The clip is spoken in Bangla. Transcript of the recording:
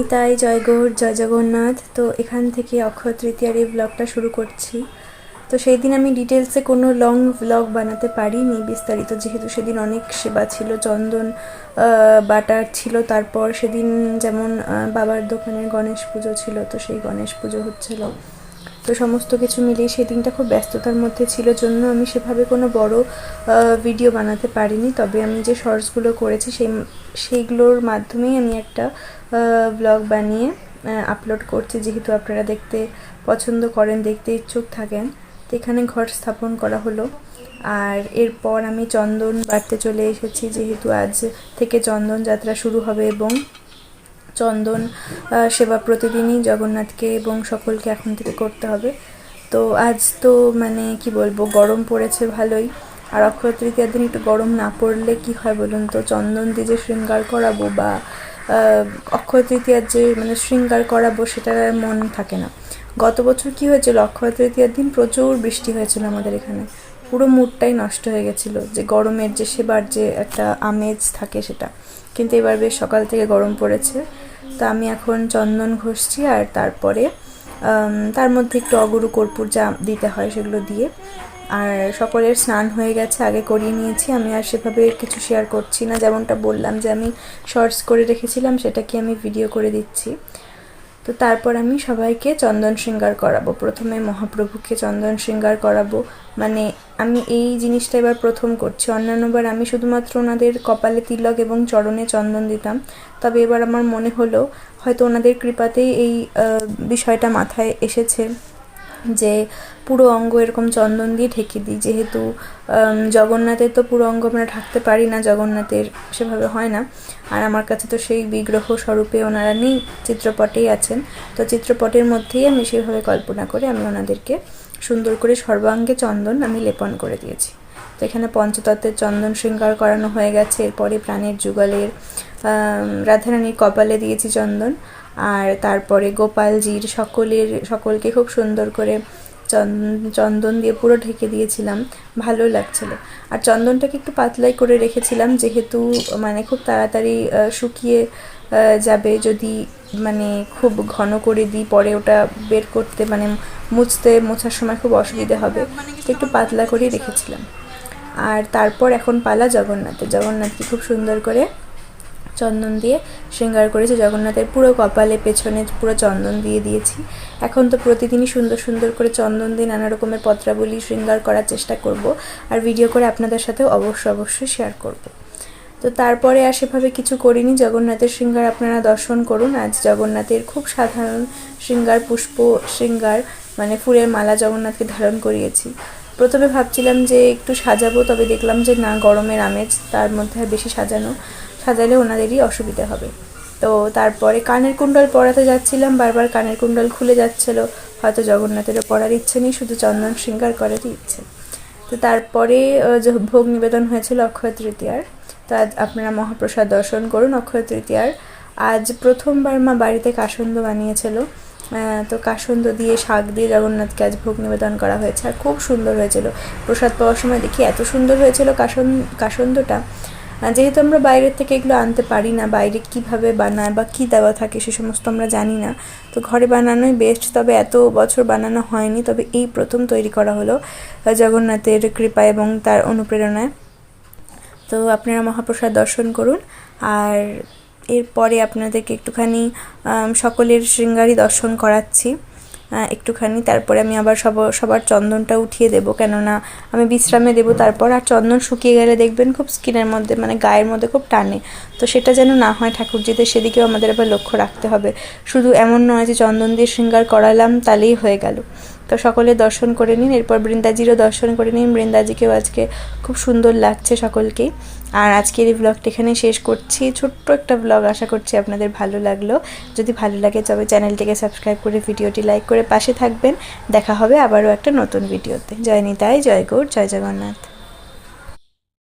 নিতাই, জয় গৌর, জয় জগন্নাথ। তো এখান থেকে অক্ষয় তৃতীয়ার এই ব্লগটা শুরু করছি। তো সেই দিন আমি ডিটেলসে কোনো লং ব্লগ বানাতে পারিনি বিস্তারিত, যেহেতু সেদিন অনেক সেবা ছিল, চন্দন বাটার ছিল। তারপর সেদিন যেমন বাবার দোকানের গণেশ পুজো ছিল, তো সেই গণেশ পুজো হচ্ছিল। তো সমস্ত কিছু মিলিয়ে সেই দিনটা খুব ব্যস্ততার মধ্যে ছিল জন্য আমি সেভাবে কোনো বড় ভিডিও বানাতে পারিনি। তবে আমি যে শর্টসগুলো করেছি সেইগুলোর মাধ্যমেই আমি একটা ব্লগ বানিয়ে আপলোড করছি, যেহেতু আপনারা দেখতে পছন্দ করেন, দেখতে ইচ্ছুক থাকেন। তো এখানে ঘট স্থাপন করা হলো, আর এরপর আমি চন্দন বাড়তে চলে এসেছি, যেহেতু আজ থেকে চন্দন যাত্রা শুরু হবে এবং চন্দন সেবা প্রতিদিনই জগন্নাথকে এবং সকলকে এখন থেকে করতে হবে। তো আজ তো মানে কি বলবো, গরম পড়েছে ভালোই। আর অক্ষয় তৃতীয়ার দিন একটু গরম না পড়লে কি হয় বলুন তো, চন্দন দিয়ে যে শৃঙ্গার করাবো বা অক্ষয় তৃতীয়ার যে মানে শৃঙ্গার করাবো সেটার আর মন থাকে না। গত বছর কি হয়েছিল, অক্ষয় তৃতীয়ার দিন প্রচুর বৃষ্টি হয়েছিল আমাদের এখানে, পুরো মুডটাই নষ্ট হয়ে গেছিলো, যে গরমের যে সেবার যে একটা আমেজ থাকে সেটা। কিন্তু এবার বেশ সকাল থেকে গরম পড়েছে। তো আমি এখন চন্দন ঘষছি, আর তারপরে তার মধ্যে একটু অগুরু কর্পূর যা দিতে হয় সেগুলো দিয়ে। আর সকলের স্নান হয়ে গেছে, আগে করিয়ে নিয়েছি। আমি আর সেভাবে কিছু শেয়ার করছি না, যেমনটা বললাম যে আমি শর্টস করে রেখেছিলাম সেটাকে আমি ভিডিও করে দিচ্ছি। তো তারপর আমি সবাইকে চন্দন শৃঙ্গার করাবো। প্রথমে মহাপ্রভুকে চন্দন শৃঙ্গার করাবো, মানে আমি এই জিনিসটা এবার প্রথম করছি। অন্যান্যবার আমি শুধুমাত্র ওনাদের কপালে তিলক এবং চরণে চন্দন দিতাম, তবে এবার আমার মনে হলো হয়তো ওনাদের কৃপাতেই এই বিষয়টা মাথায় এসেছে যে পুরো অঙ্গ এরকম চন্দন দিয়ে ঢেকে দিই। যেহেতু জগন্নাথের তো পুরো অঙ্গ আমরা ঢাকতে পারি না, জগন্নাথের সেভাবে হয় না। আর আমার কাছে তো সেই বিগ্রহ স্বরূপে ওনারা নেই, চিত্রপটেই আছেন। তো চিত্রপটের মধ্যেই আমি সেভাবে কল্পনা করে আমি ওনাদেরকে সুন্দর করে সর্বাঙ্গে চন্দন আমি লেপন করে দিয়েছি। তো এখানে পঞ্চতত্ত্বের চন্দন শৃঙ্গার করানো হয়ে গেছে। এরপরে প্রাণের যুগলের রাধারানীর কপালে দিয়েছি চন্দন, আর তারপরে গোপালজির সকলকে খুব সুন্দর করে চন্দন দিয়ে পুরো ঢেকে দিয়েছিলাম, ভালো লাগছিল। আর চন্দনটাকে একটু পাতলাই করে রেখেছিলাম, যেহেতু মানে খুব তাড়াতাড়ি শুকিয়ে যাবে যদি মানে খুব ঘন করে দিই, পরে ওটা বের করতে মানে মোছার সময় খুব অসুবিধে হবে, তো একটু পাতলা করেই রেখেছিলাম। আর তারপর এখন পালা জগন্নাথকে খুব সুন্দর করে চন্দন দিয়ে শৃঙ্গার করেছি। জগন্নাথের পুরো কপালে পেছনে পুরো চন্দন দিয়ে দিয়েছি। এখন তো প্রতিদিনই সুন্দর সুন্দর করে চন্দন দিয়ে নানা রকমের পত্রাবলী শৃঙ্গার করার চেষ্টা করব, আর ভিডিও করে আপনাদের সাথে অবশ্যই শেয়ার করব। তো তারপরে আর সেভাবে কিছু করিনি। জগন্নাথের শৃঙ্গার আপনারা দর্শন করুন। আজ জগন্নাথের খুব সাধারণ শৃঙ্গার, পুষ্প শৃঙ্গার, মানে ফুলের মালা জগন্নাথকে ধারণ করিয়েছি। প্রথমে ভাবছিলাম যে একটু সাজাবো, তবে দেখলাম যে না, গরমের আমেজ, তার মধ্যে আর বেশি সাজালে ওনাদেরই অসুবিধা হবে। তো তারপরে কানের কুণ্ডল পরাতে যাচ্ছিলাম, বারবার কানের কুণ্ডল খুলে যাচ্ছিলো, হয়তো জগন্নাথেরও পরার ইচ্ছে নেই, শুধু চন্দন শৃঙ্গার করারই ইচ্ছে। তো তারপরে ভোগ নিবেদন হয়েছিল অক্ষয় তৃতীয়ার। তো আজ আপনারা মহাপ্রসাদ দর্শন করুন অক্ষয় তৃতীয়ার। আজ প্রথমবার মা বাড়িতে কাসন্দ বানিয়েছিল, তো কাসন্দ দিয়ে শাক দিয়ে জগন্নাথকে আজ ভোগ নিবেদন করা হয়েছে, আর খুব সুন্দর হয়েছিল। প্রসাদ পাওয়ার সময় দেখি এত সুন্দর হয়েছিল কাসন্দটা। যেহেতু আমরা বাইরের থেকে এগুলো আনতে পারি না, বাইরে কিভাবে বানায় বা কী দেওয়া থাকে সে সমস্ত আমরা জানি না, তো ঘরে বানানোই বেস্ট। তবে এত বছর বানানো হয়নি, তবে এই প্রথম তৈরি করা হলো জগন্নাথের কৃপা এবং তার অনুপ্রেরণায়। তো আপনারা মহাপ্রসাদ দর্শন করুন, আর এরপরে আপনাদেরকে একটুখানি সকলের শৃঙ্গারই দর্শন করাচ্ছি একটুখানি। তারপরে আমি আবার সবার চন্দনটা উঠিয়ে দেবো, কেননা আমি বিশ্রামে দেবো তারপর। আর চন্দন শুকিয়ে গেলে দেখবেন খুব স্কিনের মধ্যে মানে গায়ের মধ্যে খুব টানে, তো সেটা যেন না হয় ঠাকুরজিদের, সেদিকেও আমাদের আবার লক্ষ্য রাখতে হবে। শুধু এমন নয় যে চন্দন দিয়ে শৃঙ্গার করালাম তাহলেই হয়ে গেল। তো সকলে দর্শন করে নিন, এরপর বৃন্দাজিরও দর্শন করে নিন। বৃন্দাজিকেও আজকে খুব সুন্দর লাগছে সকলকেই। আর আজকের এই ব্লগটা এখানে শেষ করছি, ছোট্ট একটা ব্লগ, আশা করছি আপনাদের ভালো লাগলো। যদি ভালো লাগে তবে চ্যানেলটিকে সাবস্ক্রাইব করে ভিডিওটি লাইক করে পাশে থাকবেন। দেখা হবে আবারও একটা নতুন ভিডিওতে। জয় নিতাই, জয় গৌর, জয় জগন্নাথ।